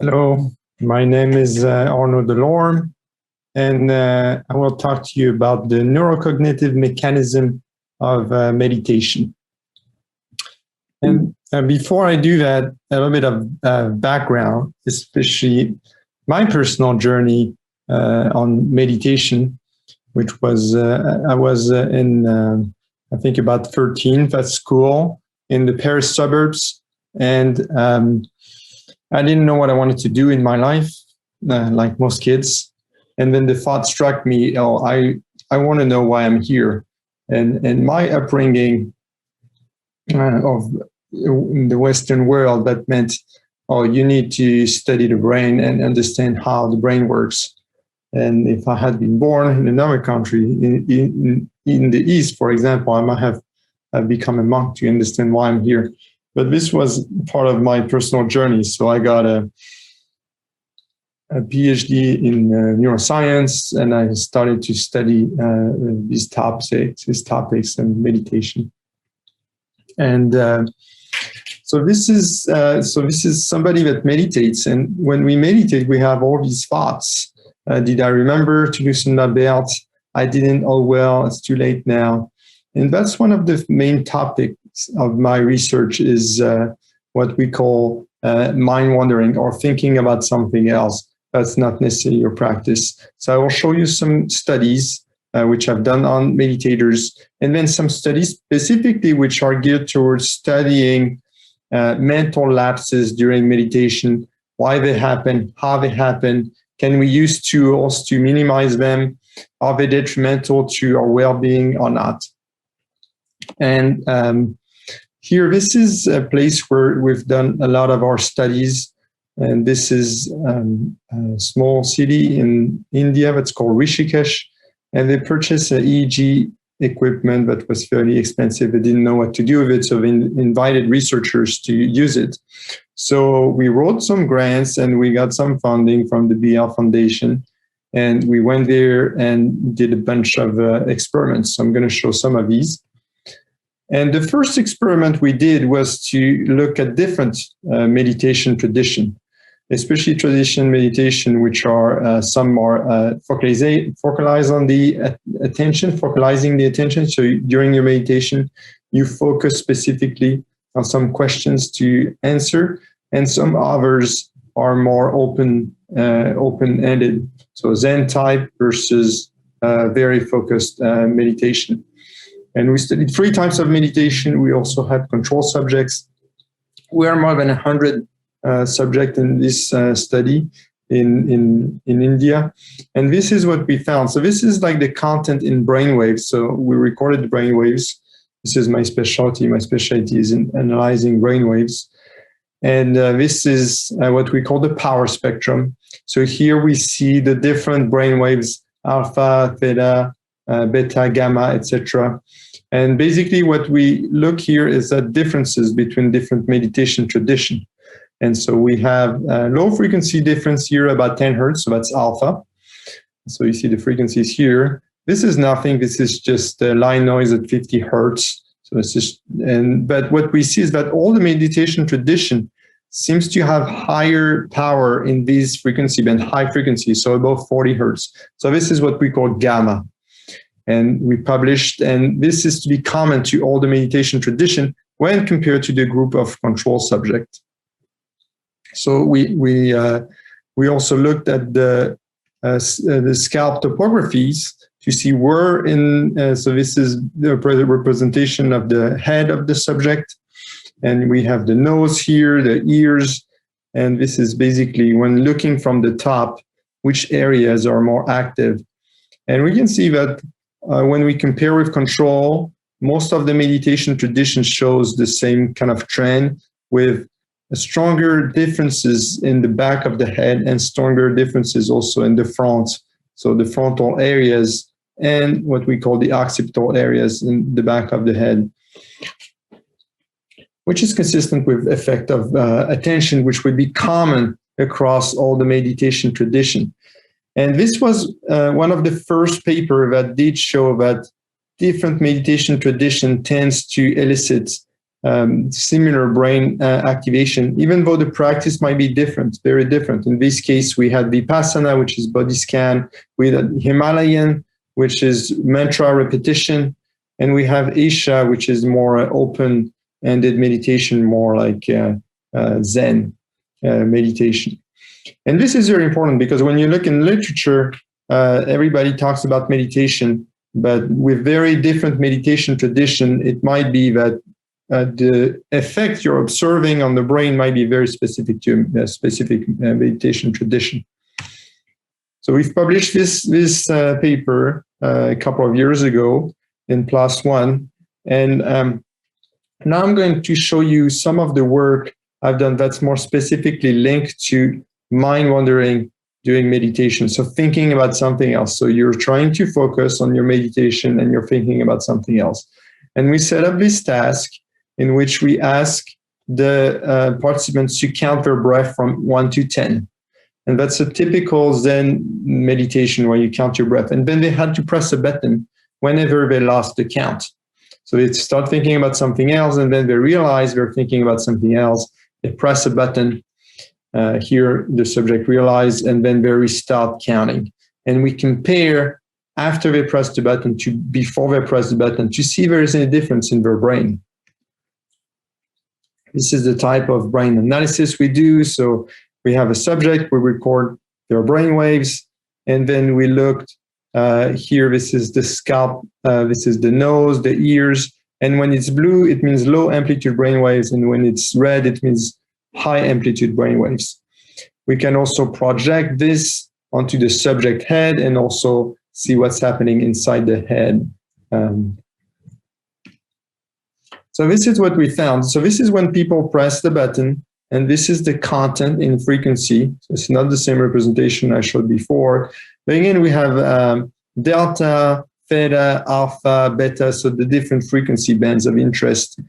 Hello, my name is Arnaud Delorme, and I will talk to you about the neurocognitive mechanism of meditation. And before I do that, a little bit of background, especially my personal journey on meditation, which was, I was in, I think about 13th at school in the Paris suburbs, and I didn't know what I wanted to do in my life, like most kids. And then the thought struck me, oh, I want to know why I'm here. And my upbringing of in the Western world, that meant, oh, you need to study the brain and understand how the brain works. And if I had been born in another country, in the East, for example, I might have become a monk to understand why I'm here. But this was part of my personal journey. So I got a PhD in neuroscience, and I started to study these topics and meditation. And so this is somebody that meditates. And when we meditate, we have all these thoughts. Did I remember to loosen my belt? I didn't. Oh well, it's too late now. And that's one of the main topics of my research is what we call mind wandering, or thinking about something else that's not necessarily your practice. So I will show you some studies which I've done on meditators, and then some studies specifically which are geared towards studying mental lapses during meditation, why they happen, how they happen, can we use tools to minimize them, are they detrimental to our well-being or not? And here, this is a place where we've done a lot of our studies. And this is a small city in India that's called Rishikesh. And they purchased an EEG equipment that was fairly expensive. They didn't know what to do with it, so they invited researchers to use it. So we wrote some grants and we got some funding from the BL Foundation. And we went there and did a bunch of experiments. So I'm going to show some of these. And the first experiment we did was to look at different meditation tradition, especially tradition meditation, which are some are focalize on the attention, focalizing the attention. So during your meditation, you focus specifically on some questions to answer, and some others are more open-ended. So Zen type versus very focused meditation. And we studied 3 types of meditation. We also had control subjects. We are more than 100 subjects in this study in India. And this is what we found. So this is like the content in brainwaves. So we recorded the brainwaves. This is my specialty. My specialty is in analyzing brainwaves. And this is what we call the power spectrum. So here we see the different brainwaves, alpha, theta, beta, gamma, etc. And basically what we look here is at differences between different meditation tradition. And so we have low frequency difference here, about 10 hertz, so that's alpha. So you see the frequencies here. This is nothing, this is just line noise at 50 hertz. So it's just, but what we see is that all the meditation tradition seems to have higher power in these frequency band, high frequency, so above 40 hertz. So this is what we call gamma. And we published, and this is to be common to all the meditation tradition when compared to the group of control subject. So we also looked at the scalp topographies to see where in, so this is the representation of the head of the subject. And we have the nose here, the ears, and this is basically when looking from the top, which areas are more active. And we can see that when we compare with control, most of the meditation tradition shows the same kind of trend, with stronger differences in the back of the head and stronger differences also in the front. So the frontal areas and what we call the occipital areas in the back of the head, which is consistent with effect of attention, which would be common across all the meditation tradition. And this was one of the first papers that did show that different meditation tradition tends to elicit similar brain activation, even though the practice might be different, very different. In this case, we had Vipassana, which is body scan. We had Himalayan, which is mantra repetition. And we have Isha, which is more open-ended meditation, more like Zen meditation. And this is very important because when you look in literature, everybody talks about meditation, but with very different meditation tradition, it might be that the effect you're observing on the brain might be very specific to a specific meditation tradition. So we've published this paper a couple of years ago in PLOS ONE, and now I'm going to show you some of the work I've done that's more specifically linked to mind wandering during meditation. So thinking about something else. So you're trying to focus on your meditation and you're thinking about something else. And we set up this task in which we ask the participants to count their breath from 1 to 10. And that's a typical Zen meditation where you count your breath. And then they had to press a button whenever they lost the count. So they start thinking about something else, and then they realize they're thinking about something else. They press a button. Here, the subject realized, and then they restart counting. And we compare after they press the button to before they press the button to see if there is any difference in their brain. This is the type of brain analysis we do. So we have a subject, we record their brain waves, and then we looked here, this is the scalp, this is the nose, the ears, and when it's blue, it means low amplitude brain waves, and when it's red, it means high amplitude brain waves. We can also project this onto the subject head and also see what's happening inside the head. So this is what we found. So this is when people press the button, and this is the content in frequency. So it's not the same representation I showed before. But again, we have delta, theta, alpha, beta, so the different frequency bands of interest.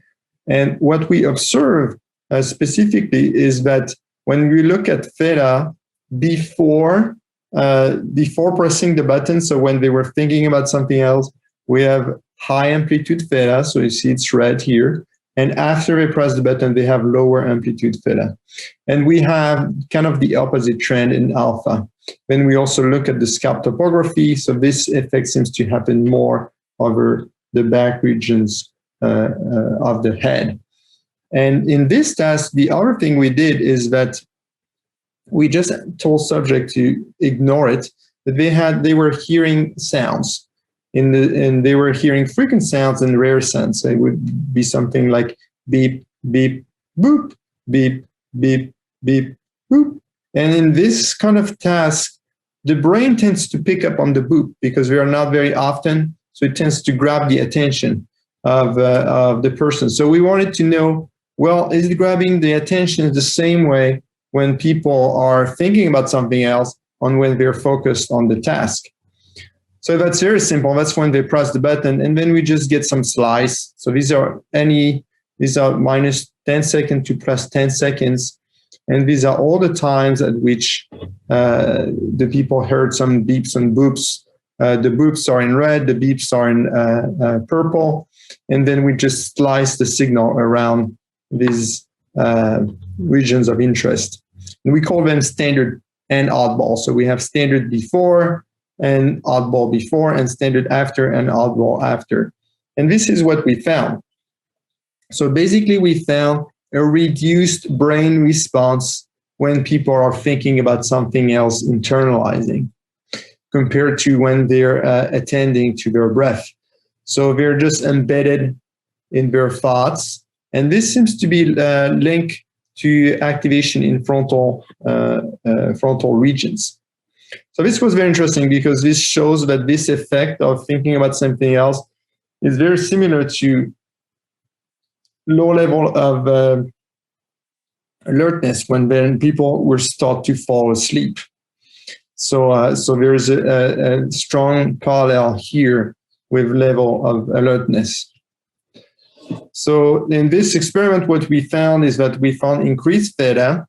And what we observe specifically is that when we look at theta before pressing the button, so when they were thinking about something else, we have high amplitude theta, so you see it's red here. And after they press the button, they have lower amplitude theta. And we have kind of the opposite trend in alpha. Then we also look at the scalp topography. So this effect seems to happen more over the back regions of the head. And in this task, the other thing we did is that we just told subject to ignore it, but they were hearing sounds. And they were hearing frequent sounds and rare sounds. So it would be something like beep, beep, boop, beep, beep, beep, boop. And in this kind of task, the brain tends to pick up on the boop because we are not very often. So it tends to grab the attention of the person. So we wanted to know, well, is it grabbing the attention the same way when people are thinking about something else on when they're focused on the task? So that's very simple. That's when they press the button, and then we just get some slice. So these are minus 10 seconds to plus 10 seconds. And these are all the times at which the people heard some beeps and boops. The boops are in red, the beeps are in purple. And then we just slice the signal around these regions of interest. And we call them standard and oddball. So we have standard before, and oddball before, and standard after, and oddball after. And this is what we found. So basically we found a reduced brain response when people are thinking about something else, internalizing, compared to when they're attending to their breath. So they're just embedded in their thoughts. And this seems to be linked to activation in frontal regions. So this was very interesting because this shows that this effect of thinking about something else is very similar to low level of alertness when people were start to fall asleep. So there is a strong parallel here with level of alertness. So in this experiment, what we found is that we found increased theta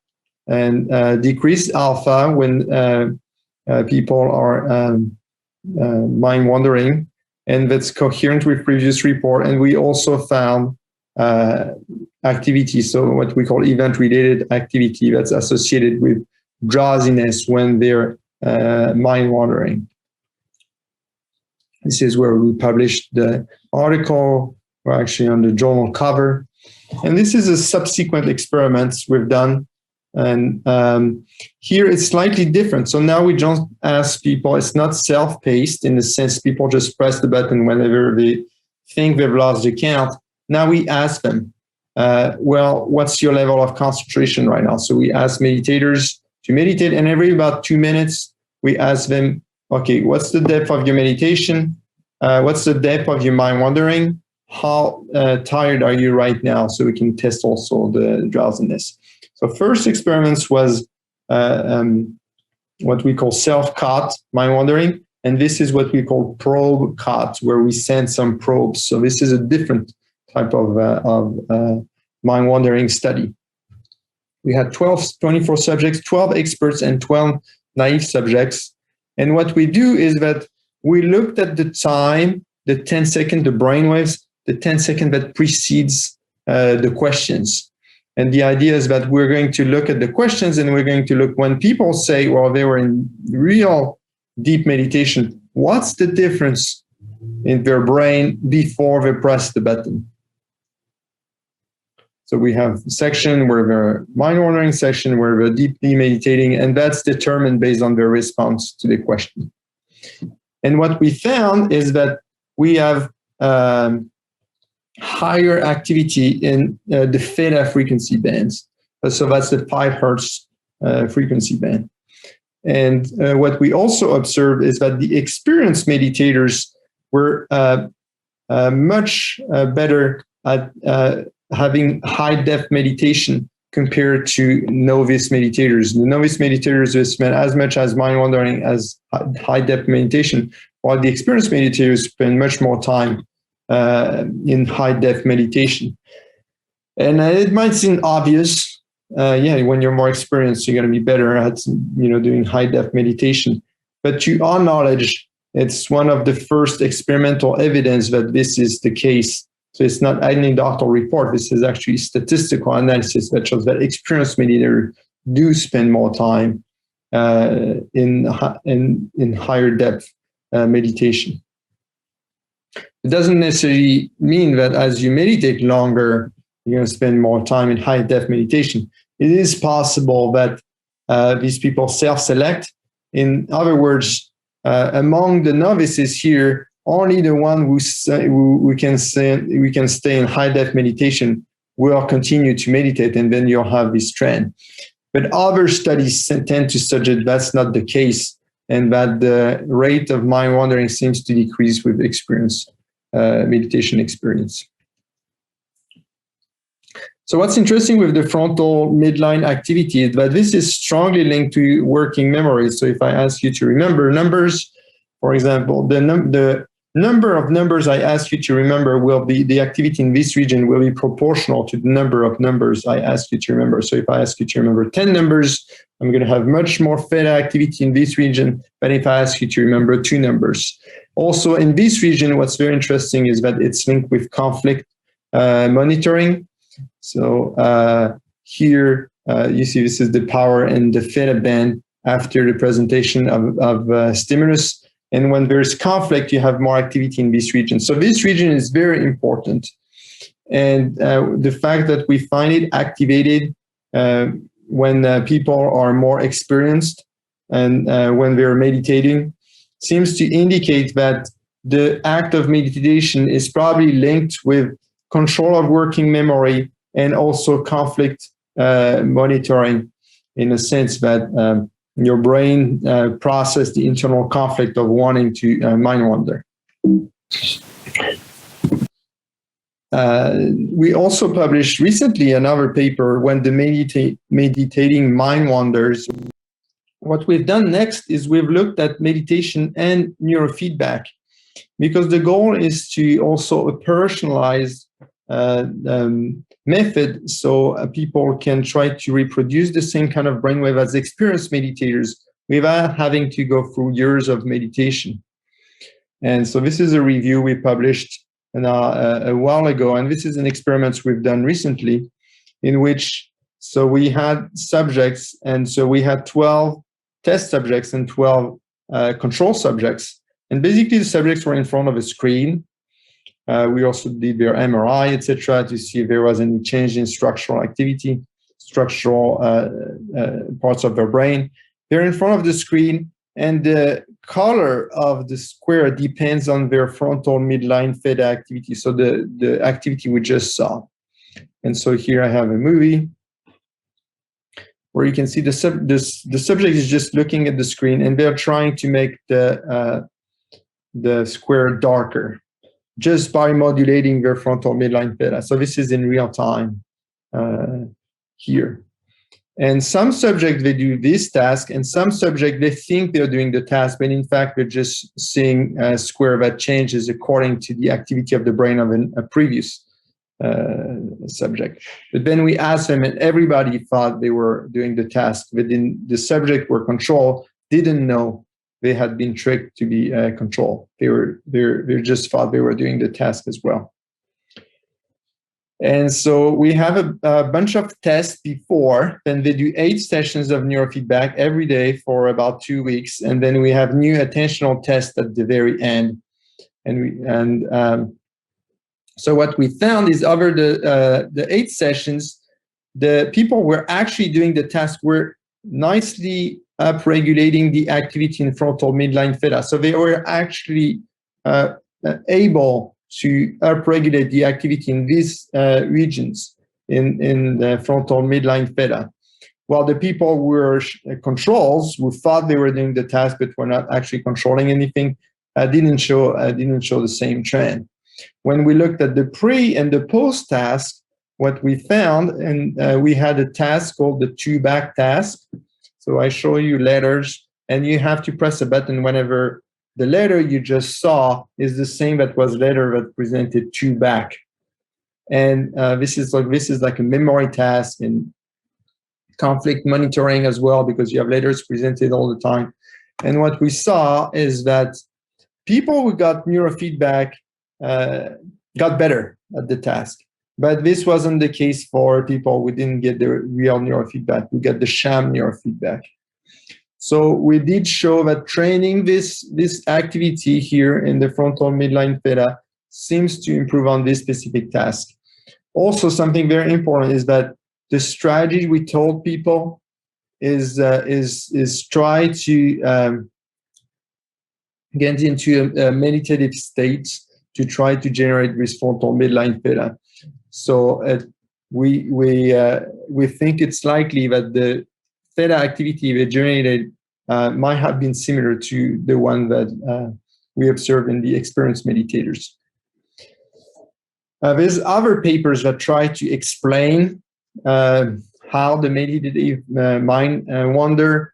and decreased alpha when people are mind wandering, and that's coherent with previous report. And we also found activity, so what we call event-related activity that's associated with drowsiness when they're mind-wandering. This is where we published the article. We're actually on the journal cover. And this is a subsequent experiments we've done. And here it's slightly different. So now we don't ask people, it's not self-paced in the sense people just press the button whenever they think they've lost the count. Now we ask them, well, what's your level of concentration right now? So we ask meditators to meditate, and every about 2 minutes, we ask them, okay, what's the depth of your meditation? What's the depth of your mind wandering? How tired are you right now? So we can test also the drowsiness. So first experiments was what we call self-caught mind wandering. And this is what we call probe caught, where we send some probes. So this is a different type of mind wandering study. We had 24 subjects, 12 experts, and 12 naive subjects. And what we do is that we looked at the time, the 10 second, the brainwaves, the 10 second that precedes the questions. And the idea is that we're going to look at the questions, and we're going to look when people say, well, they were in real deep meditation, what's the difference in their brain before they press the button? So we have a section where they're mind-wandering, section where they're deeply meditating, and that's determined based on their response to the question. And what we found is that we have higher activity in the theta frequency bands. So that's the 5 hertz frequency band. And what we also observed is that the experienced meditators were much better at having high-depth meditation compared to novice meditators. The novice meditators will spend as much as mind-wandering as high-depth meditation, while the experienced meditators spend much more time in high-depth meditation. And it might seem obvious. When you're more experienced, you're going to be better at doing high-depth meditation. But to our knowledge, it's one of the first experimental evidence that this is the case. So it's not anecdotal report. This is actually statistical analysis that shows that experienced meditators do spend more time in higher depth meditation. It doesn't necessarily mean that as you meditate longer, you're going to spend more time in high depth meditation. It is possible that these people self-select. In other words, among the novices here, only the one we can stay in high depth meditation will continue to meditate, and then you'll have this trend. But other studies tend to suggest that's not the case, and that the rate of mind wandering seems to decrease with meditation experience. So what's interesting with the frontal midline activity is that this is strongly linked to working memory. So if I ask you to remember numbers, for example, the number of numbers I ask you to remember will be, the activity in this region will be proportional to the number of numbers I ask you to remember. So if I ask you to remember 10 numbers, I'm going to have much more theta activity in this region than if I ask you to remember 2 numbers. Also in this region, what's very interesting is that it's linked with conflict monitoring. So here you see this is the power and the theta band after the presentation of stimulus. And when there's conflict, you have more activity in this region. So this region is very important. And the fact that we find it activated when people are more experienced and when they're meditating seems to indicate that the act of meditation is probably linked with control of working memory and also conflict monitoring, in a sense that your brain process the internal conflict of wanting to mind wander. We also published recently another paper when the meditating mind wanders. What we've done next is we've looked at meditation and neurofeedback, because the goal is to also a personalized method, so people can try to reproduce the same kind of brainwave as experienced meditators without having to go through years of meditation. And so this is a review we published a while ago, and this is an experiment we've done recently, in which, so we had subjects, and so we had 12 test subjects and 12 control subjects. And basically the subjects were in front of a screen. We also did their MRI, etc., to see if there was any change in structural activity, structural parts of their brain. They're in front of the screen, and the color of the square depends on their frontal midline theta activity, so the activity we just saw. And so here I have a movie where you can see the subject is just looking at the screen, and they're trying to make the square darker just by modulating their frontal midline theta. So this is in real time here. And some subjects, they do this task, and some subjects, they think they're doing the task, but in fact, they're just seeing a square that changes according to the activity of the brain of a previous subject. But then we asked them, and everybody thought they were doing the task, but then the subject were control didn't know they had been tricked to be control. They just thought they were doing the task as well. And so we have a bunch of tests before, and they do 8 sessions of neurofeedback every day for about 2 weeks, and then we have new attentional tests at the very end. So what we found is over the 8 sessions, the people were actually doing the task were nicely upregulating the activity in frontal midline theta. So they were actually able to upregulate the activity in these regions in the frontal midline theta, while the people who were controls, who thought they were doing the task but were not actually controlling anything, didn't show the same trend. When we looked at the pre and the post task, what we found, and we had a task called the 2-back task. So I show you letters, and you have to press a button whenever the letter you just saw is the same that was letter that presented 2 back. And this is like a memory task and conflict monitoring as well, because you have letters presented all the time. And what we saw is that people who got neurofeedback got better at the task. But this wasn't the case for people who didn't get the real neurofeedback, who got the sham neurofeedback. So we did show that training this activity here in the frontal midline theta seems to improve on this specific task. Also, something very important is that the strategy we told people is try to get into a meditative state to try to generate this frontal midline theta. So we think it's likely that the theta activity they generated might have been similar to the one that we observed in the experienced meditators. There's other papers that try to explain how the meditative mind wander.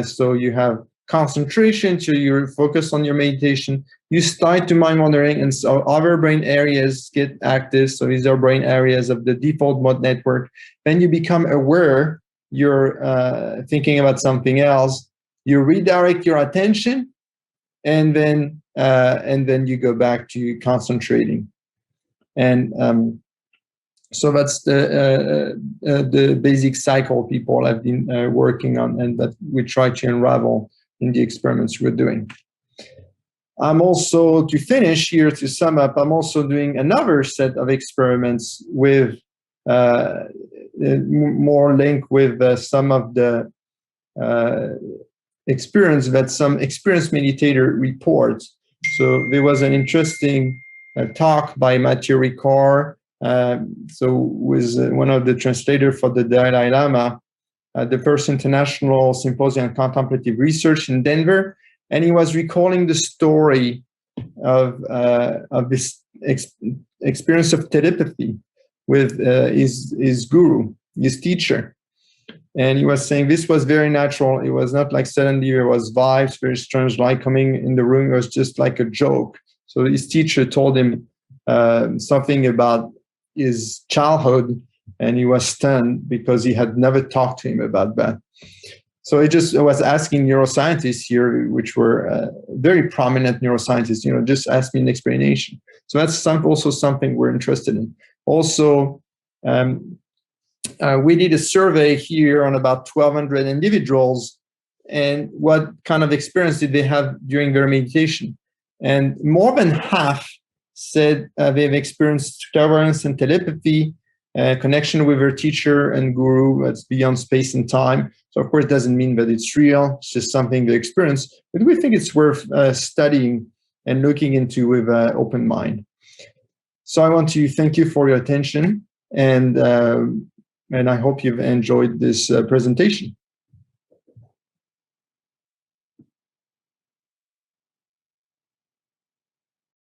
So you have concentration, so you're focused on your meditation. You start to mind wandering, and so other brain areas get active. So these are brain areas of the default mode network. Then you become aware you're thinking about something else. You redirect your attention, and then you go back to concentrating. And so that's the basic cycle people have been working on, and that we try to unravel in the experiments we're doing. I'm also, to finish here, to sum up, I'm also doing another set of experiments with more link with some of the experience that some experienced meditator reports. So there was an interesting talk by Mathieu Ricard, was one of the translators for the Dalai Lama, the first international symposium on contemplative research in Denver, and he was recalling the story of this experience of telepathy with his guru, his teacher. And he was saying this was very natural. It was not like suddenly there was vibes, very strange light coming in the room. It was just like a joke. So his teacher told him something about his childhood, and he was stunned because he had never talked to him about that. So I was asking neuroscientists here, which were very prominent neuroscientists, just ask me an explanation. So that's also something we're interested in. Also, we did a survey here on about 1,200 individuals, and what kind of experience did they have during their meditation? And more than half said they've experienced clairvoyance and telepathy, connection with their teacher and guru that's beyond space and time. So of course, it doesn't mean that it's real. It's just something they experience. But we think it's worth studying and looking into with an open mind. So I want to thank you for your attention, and I hope you've enjoyed this presentation.